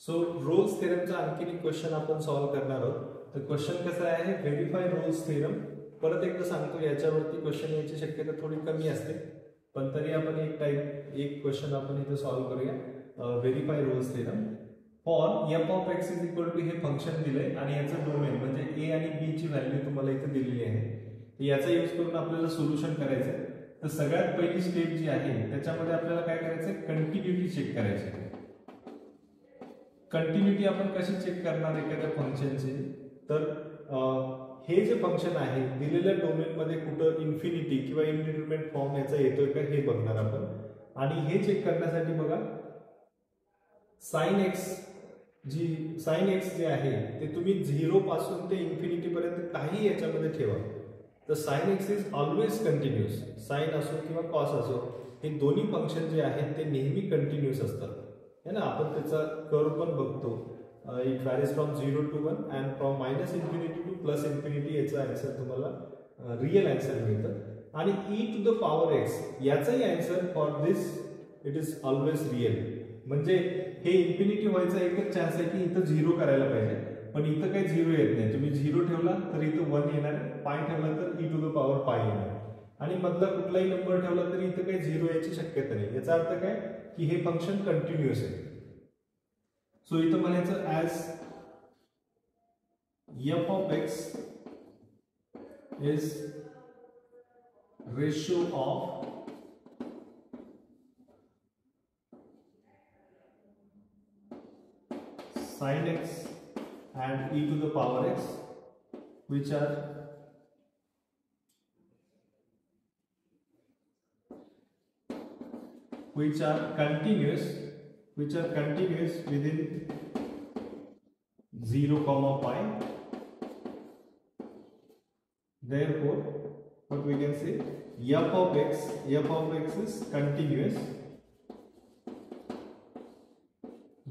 So Rolls थेरमचा आणखीन एक question आपण सॉल्व्ह करणार आहोत. तर क्वेश्चन कसा आहे, व्हेरीफाय रोल्स थेरम. परत एकदा सांगतो, याच्यावरती क्वेश्चन यायची शक्यता थोडी कमी असते, पण तरी आपण एक क्वेश्चन आपण इथे सॉल्व्ह करूया. Verify Rolle's theorem for f of x is equal to हे फंक्शन दिलंय आणि याचं डोमेन म्हणजे ए आणि बी ची व्हॅल्यू तुम्हाला इथे दिलेली आहे. तर याचा यूज करून आपल्याला सोल्युशन करायचं आहे. तर सगळ्यात पहिली स्टेप जी आहे त्याच्यामध्ये आपल्याला काय करायचं, कंटिन्युटी चेक करायची. कंटिन्युटी आपण कशी चेक करणार एखाद्या फंक्शनची, तर हे जे फंक्शन आहे दिलेल्या डोमेन मध्ये कुठं इन्फिनिटी किंवा इनडिटरमिनेट फॉर्म याचा येतोय का हे बघणार आपण. आणि हे चेक करण्यासाठी बघा, साइन एक्स जे आहे ते तुम्ही 0 पासून ते इन्फिनिटी पर्यंत काही याच्यामध्ये ठेवा. तर sine x is always continuous. Sine असो किंवा कॉस असो, हे दोन्ही फंक्शन जे आहेत ते नेहमी कंटिन्युअस असतात, है ना. आपण त्याचा कर्व पण बघतो, it varies from 0 to 1 and from minus infinity to plus infinity याचा आन्सर तुम्हाला रिअल आन्सर मिळतं. आणि e to the power x याचाही answer for this it is always real. म्हणजे हे इन्फिनिटी व्हायचा एकच चान्स आहे की इथं 0 करायला पाहिजे, पण इथं काही 0 येत नाही. तुम्ही 0 ठेवला तर इथं 1 येणार, पाय ठेवला तर ई टू द पॉवर पाय येणार, आणि मधला कुठलाही नंबर ठेवला तरी इथं काही 0 याची शक्यता नाही. याचा अर्थ काय की हे फंक्शन कंटिन्युअस आहे. सो इथं म्हणायचं as F of x is ratio of sin x and e to the power x which are continuous within 0 comma pi. Therefore what we can say, f of x is continuous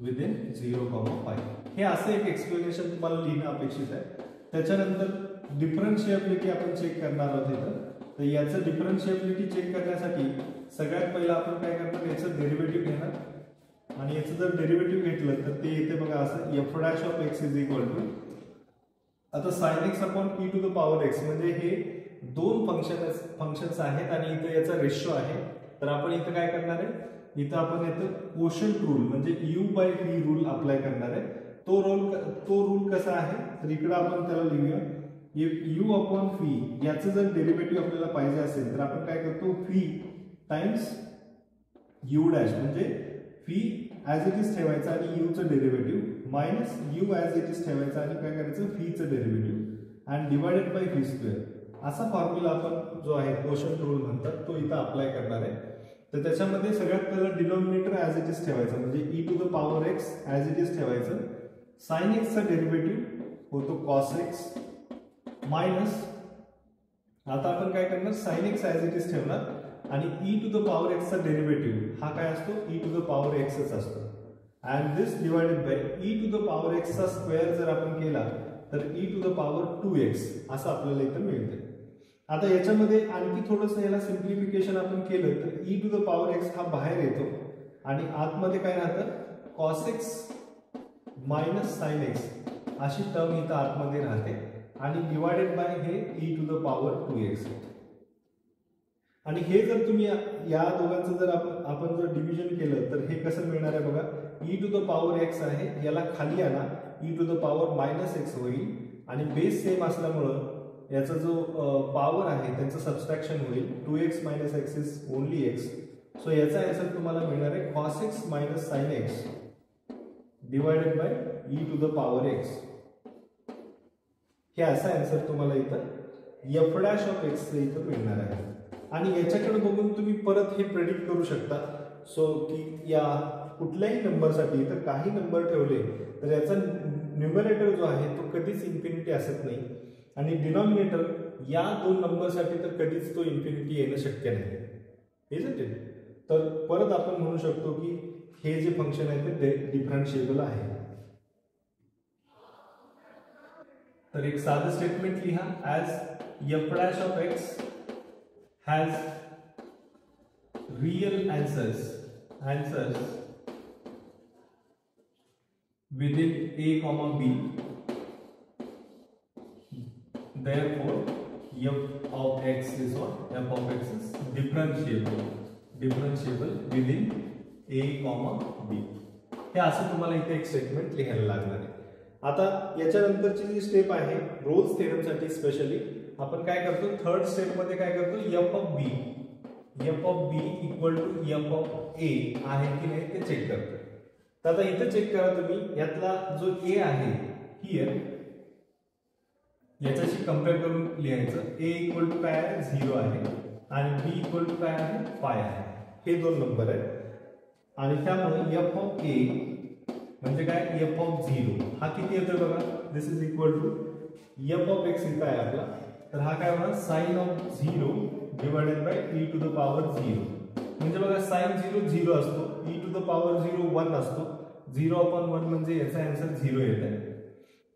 within 0 comma pi. हे असं एक explanation तुम्हाला लिहिणं अपेक्षित आहे. त्याच्यानंतर डिफरन्शिएबिलिटी आपण check करणार आहोत इथं. तर याचं डिफरन्शिएबिलिटी चेक करण्यासाठी सगळ्यात पहिला आपण काय करणार, याचं डेरिव्हेटिव्ह घेणार. आणि याचं जर डेरिव्हेटिव्ह घेतलं तर ते येते बघा असं, f dash of x is equal to, आता sine x upon e to the power x, म्हणजे हे दोन फंक्शन्स आहेत आणि इथं याचा रेशो आहे. तर आपण इथं काय करणार आहे, इथं आपण येतं कोशंट रूल म्हणजे u by v rule apply करणार आहे. तो रूल कसा आहे, तर इकडे आपण त्याला लिहूया, u अपॉन v याचं जर डेरिव्हेटिव्ह आपल्याला पाहिजे असेल तर आपण काय करतो, v टाइम्स u डॅश म्हणजे v ॲज इट इज ठेवायचा आणि u चं derivative minus u as it is ठेवायचा आणि काय करायचं, v चं derivative and divided by v square. असा फॉर्म्युला आपण जो आहे कोशंट रूल म्हणतात तो इथं अप्लाय करणार आहे. तर त्याच्यामध्ये सगळ्यात पहिला डिनॉमिनेटर ॲज इट इज ठेवायचं म्हणजे e to the power x as it is ठेवायचं. साइन एक्सचा डेरिव्हेटिव्ह होतो कॉस एक्स मायनस, आता आपण काय करणार, sine x as it is ठेवणार आणि ई टू द पॉवर एक्सचा डेरिव्हेटिव्ह हा काय असतो, ई टू द पॉवर एक्सच असतो. And this divided by e to the power एक्सचा स्क्वेअर जर आपण केला तर e to the power 2x असं आपल्याला इथं मिळते. आता याच्यामध्ये आणखी थोडंसं याला सिम्प्लिफिकेशन आपण केलं तर e to the power x हा बाहेर येतो आणि आतमध्ये काय राहतं, cos x minus sine x अशी टर्म इथं आतमध्ये राहते आणि डिवायडेड बाय हे e to the power 2x. आणि हे जर तुम्ही या दोघांचं जर आपण जर डिव्हिजन केलं तर हे कसं मिळणार आहे बघा, e to the power x आहे याला खाली आणा, e to the power minus x होईल आणि बेस सेम असल्यामुळं याचा जो पॉवर आहे त्यांचं सबस्ट्रॅक्शन होईल. 2x minus x is only x. So याचा आन्सर तुम्हाला मिळणार आहे cos x minus sine x divided by e to the power x. हे असा आन्सर तुम्हाला इथं एफ डॅश ऑफ एक्स इथं मिळणार आहे. आणि याच्याकडे बघून तुम्ही परत हे प्रेडिक्ट करू शकता. सो की या कुठल्याही नंबरसाठी तर काही नंबर ठेवले तर याचा न्यूमरेटर जो आहे तो कधीच इन्फिनिटी असत नाही आणि डिनॉमिनेटर या दोन नंबरसाठी तर कधीच तो इन्फिनिटी येणं शक्य नाही, इजंट इट. तर परत आपण म्हणू शकतो की हे जे फंक्शन आहे ते डिफरन्शिएबल आहे. तर एक साधं स्टेटमेंट लिहा, as F dash of x has real answers within a comma b, therefore f of x is what? F of x is differentiable within a comma b. हे असं तुम्हाला इथे एक स्टेटमेंट लिहायला लागणार आहे. आता याच्यानंतरची जी स्टेप आहे रोल्स थेरमसाठी स्पेशली आपण काय करतो, थर्ड स्टेप मध्ये काय करतो, f of b equal to f of a आहे की नाही ते चेक करतो. तर आता इथे चेक करा तुम्ही, यातला जो ए आहे हियर याच्याशी कंपेअर करून लिहायचं. ए इक्वल टू काय आहे, 0 आहे आणि बी इक्वल टू काय आहे, 5 आहे. हे दोन नंबर आहेत आणि त्यामुळे एफ ऑफ ए म्हणजे काय, एफ ऑफ 0 हा किती येतोय बघा, this is equal to f of x इथं आहे आपला, तर हा काय होणार, sine of 0 divided by e to the power 0. म्हणजे बघा साइन 0 0 असतो, e टू द पॉवर 0 1 असतो, 0/1 म्हणजे याचा आन्सर 0 येत आहे.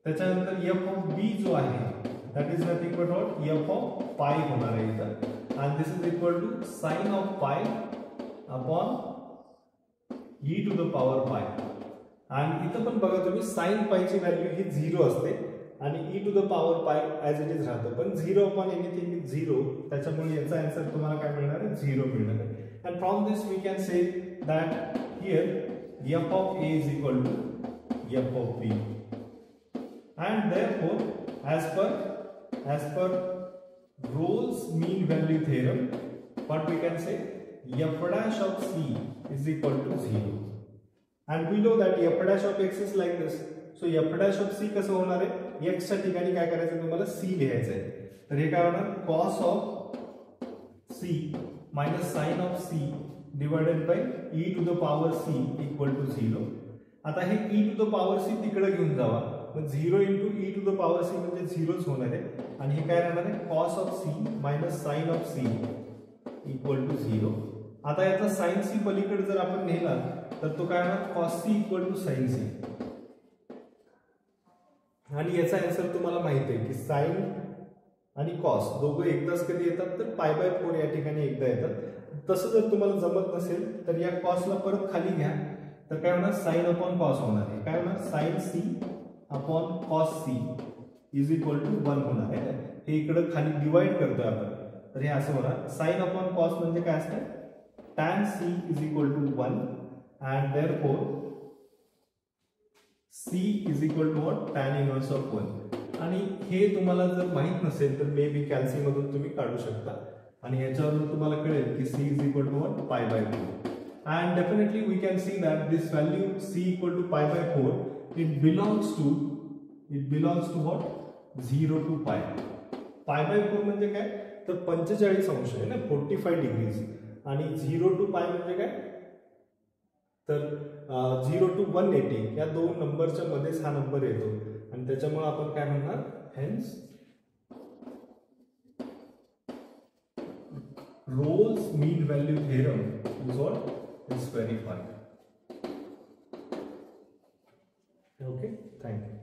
त्याच्यानंतर एफ ऑफ बी जो आहे that is nothing but what, f of pi होणार आहे इथं, आणि this is equal to sine of pi upon e to the power pi. आणि इथं पण बघा तुम्ही साइन पायची व्हॅल्यू ही 0 असते आणि e टू द पॉवर पाय ॲज इट इज राहतं, पण 0 अपॉन एनिथिंग इज 0, त्याच्यामुळे याचा आन्सर तुम्हाला काय मिळणार आहे, 0 मिळणार आहे. And from this we can say that here f of a is equal to f of b, and therefore as per Rolle's mean value theorem, what we can say, f dash of c is equal to 0, and we know that f dash of x is like this. So f dash of c कसं होणार आहे, x च्या ठिकाणी काय करायचं तुम्हाला, c लिहायचं आहे. तर हे काय होणार, cos of c minus sin of c divided by e to the power c equal to 0. आता हे e to the power c तिकडे घेऊन जावा, मग 0 into e to the power c म्हणजे 0च होणार आहे, आणि हे काय राहणार आहे, cos of c minus sin of c equal to 0. आता याचा sin c पलीकडे जर आपण नेला तर तो काय होणार, cos c equal to sin c. आणि याचा आन्सर तुम्हाला माहिती आहे की साइन आणि कॉस दोघं एकदाच कधी येतात, तर π/4 या ठिकाणी एकदा येतात. तसं जर तुम्हाला जमत नसेल तर या कॉसला परत खाली घ्या, तर काय होणार, साइन अपॉन कॉस होणार आहे. काय होणार, sine c upon cos c is equal to 1 होणार आहे. हे इकडे खाली डिवाइड करतोय आपण, तर हे असं होणार, साइन अपॉन कॉस म्हणजे काय असतं, tan c is equal to 1 and therefore c is equal to what, tan inverse of 1. आणि हे तुम्हाला जर माहित नसेल तर मे बी कॅल्सी मधून तुम्ही काढू शकता, आणि ह्याच्यावरून तुम्हाला कळेल की c is equal to what, π/4. and definitely we can see that this value c equal to π/4 it belongs to what, 0 to pi. π/4 म्हणजे काय, तर 45 अंश आहे ना, 45 डिग्रीज, आणि 0 to pi म्हणजे काय, तर 0 to 180 या दोन नंबरच्या मध्येच हा नंबर येतो, आणि त्याच्यामुळे आपण काय म्हणणार, hence Rolle's mean value theorem is what, is verified. Okay, thank you.